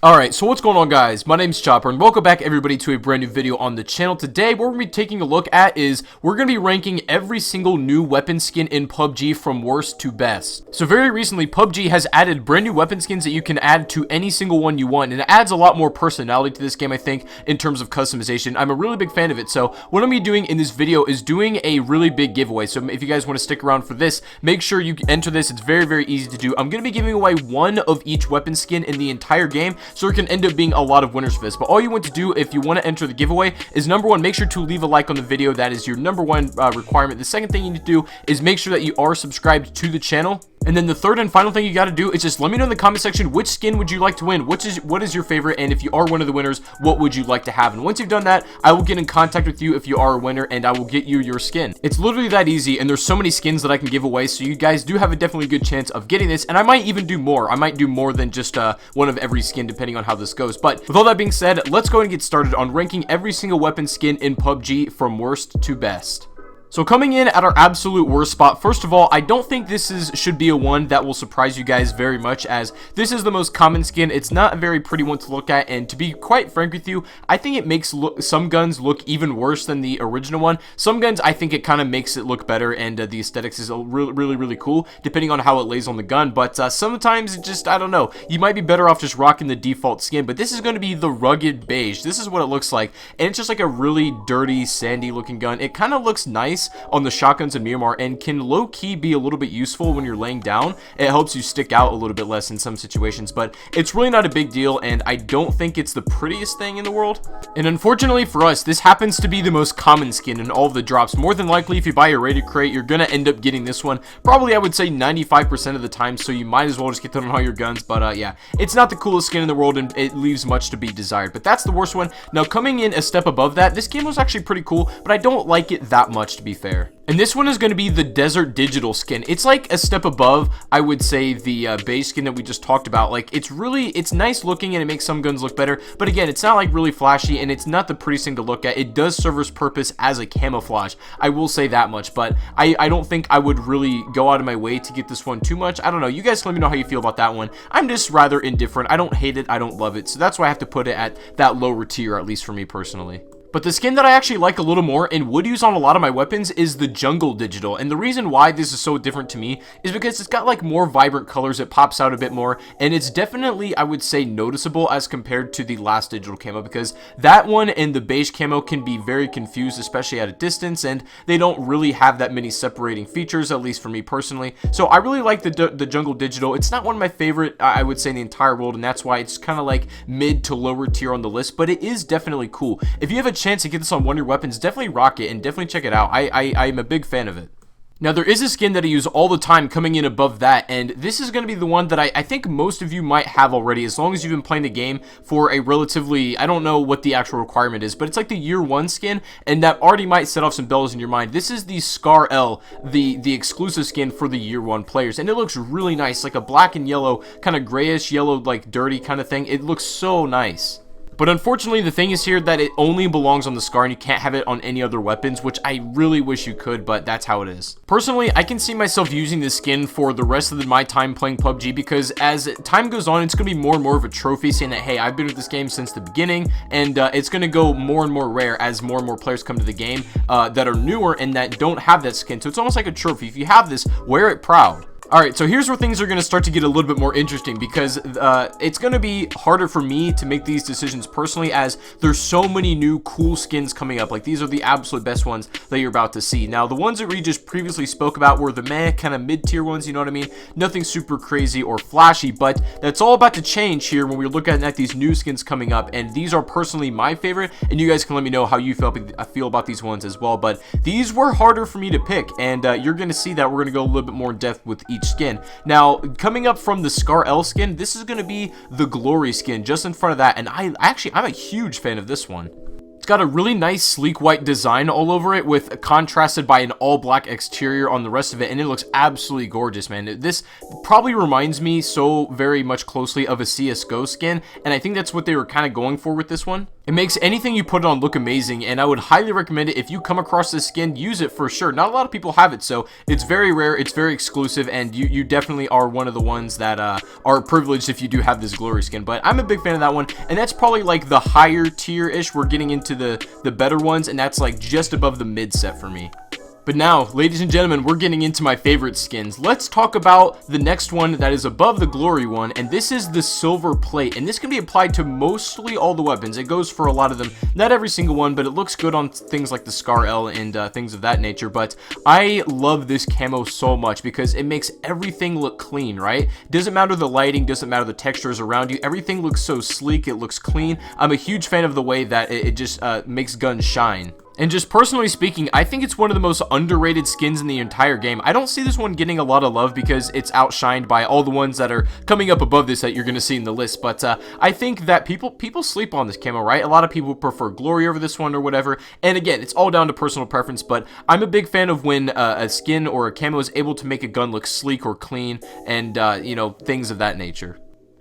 Alright, so what's going on, guys? My name's Chopper, and welcome back everybody to a brand new video on the channel. Today, what we're going to be taking a look at is we're going to be ranking every single new weapon skin in PUBG from worst to best. So very recently, PUBG has added brand new weapon skins that you can add to any single one you want, and it adds a lot more personality to this game, I think, in terms of customization. I'm a really big fan of it, so what I'm going to be doing in this video is doing a really big giveaway. So if you guys want to stick around for this, make sure you enter this. It's very, very easy to do. I'm going to be giving away one of each weapon skin in the entire game, so there can end up being a lot of winners for this. But all you want to do if you want to enter the giveaway is, number one, make sure to leave a like on the video. That is your number one requirement. The second thing you need to do is make sure that you are subscribed to the channel. And then the third and final thing you got to do is just let me know in the comment section which skin would you like to win, what is your favorite, and if you are one of the winners, what would you like to have. And once you've done that, I will get in contact with you if you are a winner, and I will get you your skin. It's literally that easy, and there's so many skins that I can give away, so you guys do have a definitely good chance of getting this. And I might even do more. I might do more than just one of every skin, depending on how this goes. But with all that being said, let's go and get started on ranking every single weapon skin in PUBG from worst to best. So coming in at our absolute worst spot, first of all, I don't think this should be a one that will surprise you guys very much, as this is the most common skin. It's not a very pretty one to look at, and to be quite frank with you, I think it makes some guns look even worse than the original one. Some guns, I think it kind of makes it look better, and the aesthetics is really cool, depending on how it lays on the gun. But sometimes it just, I don't know, you might be better off just rocking the default skin. But this is going to be the rugged beige. This is what it looks like, and it's just like a really dirty, sandy looking gun. It kind of looks nice on the shotguns in Miramar, and can low-key be a little bit useful when you're laying down. It helps you stick out a little bit less in some situations, but it's really not a big deal, and I don't think it's the prettiest thing in the world. And unfortunately for us, this happens to be the most common skin in all of the drops. More than likely, if you buy a rated crate, you're gonna end up getting this one, probably I would say 95% of the time, so you might as well just get that on all your guns. But yeah, it's not the coolest skin in the world, and it leaves much to be desired, but that's the worst one. Now, coming in a step above that, this skin was actually pretty cool, but I don't like it that much, to be fair. And this one is going to be the Desert Digital skin. It's like a step above, I would say, the base skin that we just talked about. Like, it's nice looking, and it makes some guns look better, but again, it's not like really flashy, and it's not the prettiest thing to look at. It does serve its purpose as a camouflage, I will say that much, but I don't think I would really go out of my way to get this one too much. I don't know, you guys let me know how you feel about that one. I'm just rather indifferent. I don't hate it, I don't love it, so that's why I have to put it at that lower tier, at least for me personally. But the skin that I actually like a little more and would use on a lot of my weapons is the Jungle Digital. And the reason why this is so different to me is because it's got like more vibrant colors. It pops out a bit more, and it's definitely, I would say, noticeable as compared to the last digital camo, because that one and the beige camo can be very confused, especially at a distance, and they don't really have that many separating features, at least for me personally. So I really like the Jungle Digital. It's not one of my favorite, I would say, in the entire world, and that's why it's kind of like mid to lower tier on the list, but it is definitely cool. If you have a chance to get this on one of your weapons, definitely rock it and definitely check it out. I'm a big fan of it. Now, there is a skin that I use all the time coming in above that, and this is going to be the one that I think most of you might have already, as long as you've been playing the game for a relatively, I don't know what the actual requirement is, but it's like the year one skin, and that already might set off some bells in your mind. This is the Scar L, the exclusive skin for the year one players, and it looks really nice, like a black and yellow, kind of grayish yellow, like dirty kind of thing. It looks so nice. But unfortunately, the thing is here that it only belongs on the Scar, and you can't have it on any other weapons, which I really wish you could, but that's how it is. Personally, I can see myself using this skin for the rest of my time playing PUBG, because as time goes on, it's going to be more and more of a trophy, saying that, hey, I've been with this game since the beginning, and it's going to go more and more rare as more and more players come to the game that are newer and that don't have that skin. So it's almost like a trophy. If you have this, wear it proud. Alright, so here's where things are going to start to get a little bit more interesting, because it's going to be harder for me to make these decisions personally, as there's so many new cool skins coming up. Like, these are the absolute best ones that you're about to see. Now, the ones that we just previously spoke about were the kind of mid-tier ones, you know what I mean? Nothing super crazy or flashy, but that's all about to change here when we look at these new skins coming up, and these are personally my favorite, and you guys can let me know how you feel about these ones as well. But these were harder for me to pick, and you're going to see that we're going to go a little bit more in depth with each skin. Now, coming up from the Scar L skin, this is going to be the Glory skin just in front of that, and I'm a huge fan of this one. It's got a really nice sleek white design all over it, with contrasted by an all black exterior on the rest of it, and it looks absolutely gorgeous, man. This probably reminds me so very much closely of a CSGO skin, and I think that's what they were kind of going for with this one. It makes anything you put on look amazing, and I would highly recommend it. If you come across this skin, use it for sure. Not a lot of people have it, so it's very rare, it's very exclusive, and you definitely are one of the ones that are privileged if you do have this glory skin. But I'm a big fan of that one, and that's probably like the higher tier-ish. We're getting into the better ones, and that's like just above the mid set for me. But now, ladies and gentlemen, we're getting into my favorite skins. Let's talk about the next one that is above the glory one, and this is the silver plate, and this can be applied to mostly all the weapons. It goes for a lot of them, not every single one, but it looks good on things like the Scar L and things of that nature. But I love this camo so much because it makes everything look clean, right? Doesn't matter the lighting, doesn't matter the textures around you, everything looks so sleek, it looks clean. I'm a huge fan of the way that it just makes guns shine. And just personally speaking, I think it's one of the most underrated skins in the entire game. I don't see this one getting a lot of love because it's outshined by all the ones that are coming up above this that you're going to see in the list. But I think that people sleep on this camo, right? A lot of people prefer glory over this one or whatever. And again, it's all down to personal preference, but I'm a big fan of when a skin or a camo is able to make a gun look sleek or clean and, you know, things of that nature.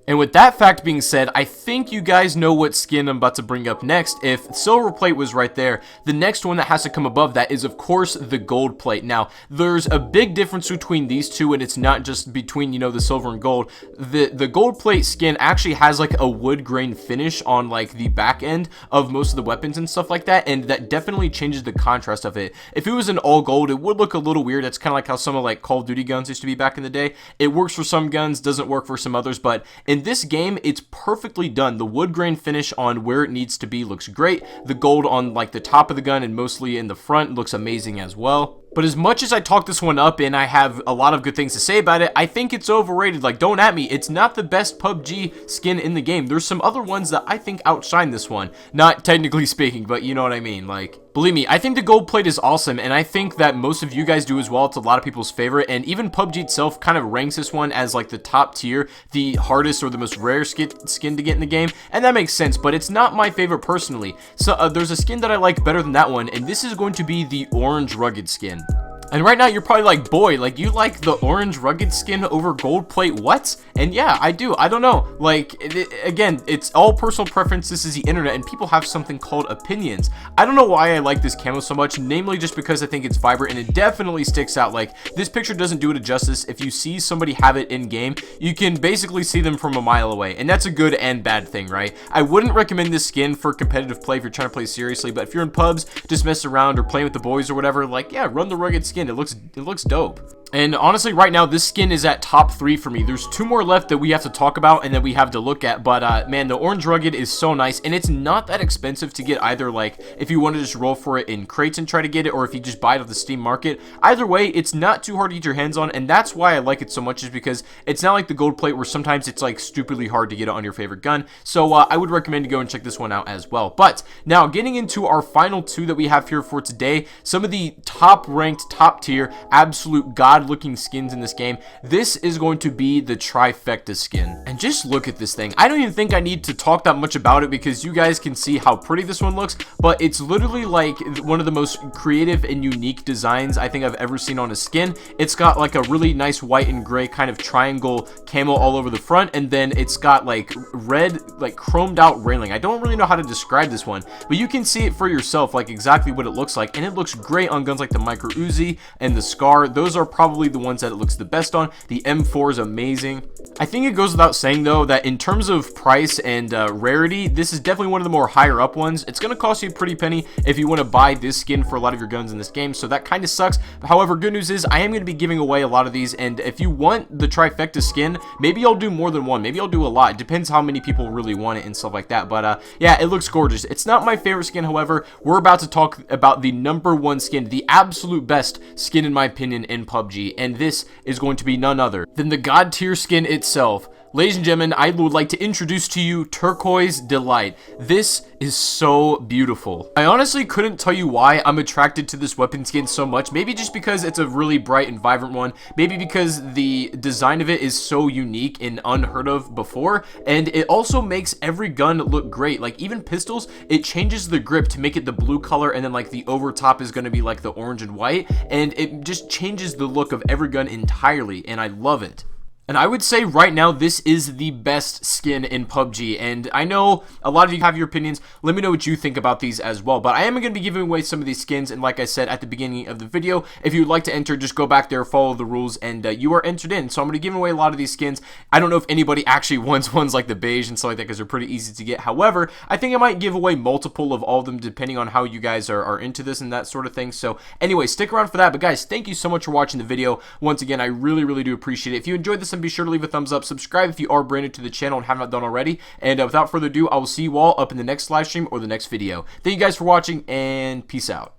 And with that fact being said, I think you guys know what skin I'm about to bring up next. If silver plate was right there, the next one that has to come above that is, of course, the gold plate. Now, there's a big difference between these two, and it's not just between, you know, the silver and gold. The gold plate skin actually has like a wood grain finish on like the back end of most of the weapons and stuff like that, and that definitely changes the contrast of it. If it was an all gold, it would look a little weird. That's kind of like how some of like Call of Duty guns used to be back in the day. It works for some guns, doesn't work for some others, but in this game, it's perfectly done. The wood grain finish on where it needs to be looks great. The gold on like the top of the gun and mostly in the front looks amazing as well. But as much as I talk this one up and I have a lot of good things to say about it, I think it's overrated. Like, don't at me. It's not the best PUBG skin in the game. There's some other ones that I think outshine this one. Not technically speaking, but you know what I mean. Like, believe me, I think the gold plate is awesome, and I think that most of you guys do as well. It's a lot of people's favorite, and even PUBG itself kind of ranks this one as like the top tier, the hardest or the most rare skin to get in the game, and that makes sense, but it's not my favorite personally. So there's a skin that I like better than that one, and this is going to be the orange rugged skin. And right now you're probably like, boy, like you like the orange rugged skin over gold plate, what? And yeah, I do. I don't know. Like, again, it's all personal preference. This is the internet, and people have something called opinions. I don't know why I like this camo so much, namely just because I think it's vibrant and it definitely sticks out. Like, this picture doesn't do it justice. If you see somebody have it in game, you can basically see them from a mile away, and that's a good and bad thing, right? I wouldn't recommend this skin for competitive play if you're trying to play seriously, but if you're in pubs, just mess around or playing with the boys or whatever, like, yeah, run the rugged skin. It looks dope. And honestly, right now, this skin is at top 3 for me. There's 2 more left that we have to talk about and that we have to look at. But, man, the orange rugged is so nice. And it's not that expensive to get either. Like, if you want to just roll for it in crates and try to get it, or if you just buy it off the Steam market. Either way, it's not too hard to get your hands on. And that's why I like it so much, is because it's not like the gold plate where sometimes it's, like, stupidly hard to get it on your favorite gun. So, I would recommend to go and check this one out as well. But, now, getting into our final 2 that we have here for today. Some of the top-ranked, top-tier, absolute god-looking skins in this game. This is going to be the trifecta skin, and just look at this thing. I don't even think I need to talk that much about it because you guys can see how pretty this one looks, but it's literally like one of the most creative and unique designs I think I've ever seen on a skin. It's got like a really nice white and gray kind of triangle camo all over the front, and then it's got like red, like chromed out railing. I don't really know how to describe this one, but you can see it for yourself, like exactly what it looks like, and it looks great on guns like the Micro Uzi and the Scar. Those are probably the ones that it looks the best on. The M4 is amazing. I think it goes without saying though that in terms of price and rarity, this is definitely one of the more higher up ones. It's going to cost you a pretty penny if you want to buy this skin for a lot of your guns in this game, so that kind of sucks. However, good news is I am going to be giving away a lot of these, and if you want the trifecta skin, maybe I'll do more than one. Maybe I'll do a lot. It depends how many people really want it and stuff like that, but yeah, it looks gorgeous. It's not my favorite skin, however. We're about to talk about the #1 skin, the absolute best skin in my opinion in PUBG, and this is going to be none other than the god tier skin itself. Ladies and gentlemen, I would like to introduce to you Turquoise Delight. This is so beautiful. I honestly couldn't tell you why I'm attracted to this weapon skin so much. Maybe just because it's a really bright and vibrant one. Maybe because the design of it is so unique and unheard of before. And it also makes every gun look great. Like even pistols, it changes the grip to make it the blue color, and then like the over top is going to be like the orange and white. And it just changes the look of every gun entirely, and I love it. And I would say right now, this is the best skin in PUBG. And I know a lot of you have your opinions. Let me know what you think about these as well. But I am going to be giving away some of these skins. And like I said at the beginning of the video, if you would like to enter, just go back there, follow the rules, and you are entered in. So I'm going to give away a lot of these skins. I don't know if anybody actually wants ones like the beige and stuff like that, because they're pretty easy to get. However, I think I might give away multiple of all of them, depending on how you guys are into this and that sort of thing. So anyway, stick around for that. But guys, thank you so much for watching the video. Once again, I really do appreciate it. If you enjoyed this, then be sure to leave a thumbs up. Subscribe if you are brand new to the channel and have not done already. And without further ado, I will see you all up in the next live stream or the next video. Thank you guys for watching, and peace out.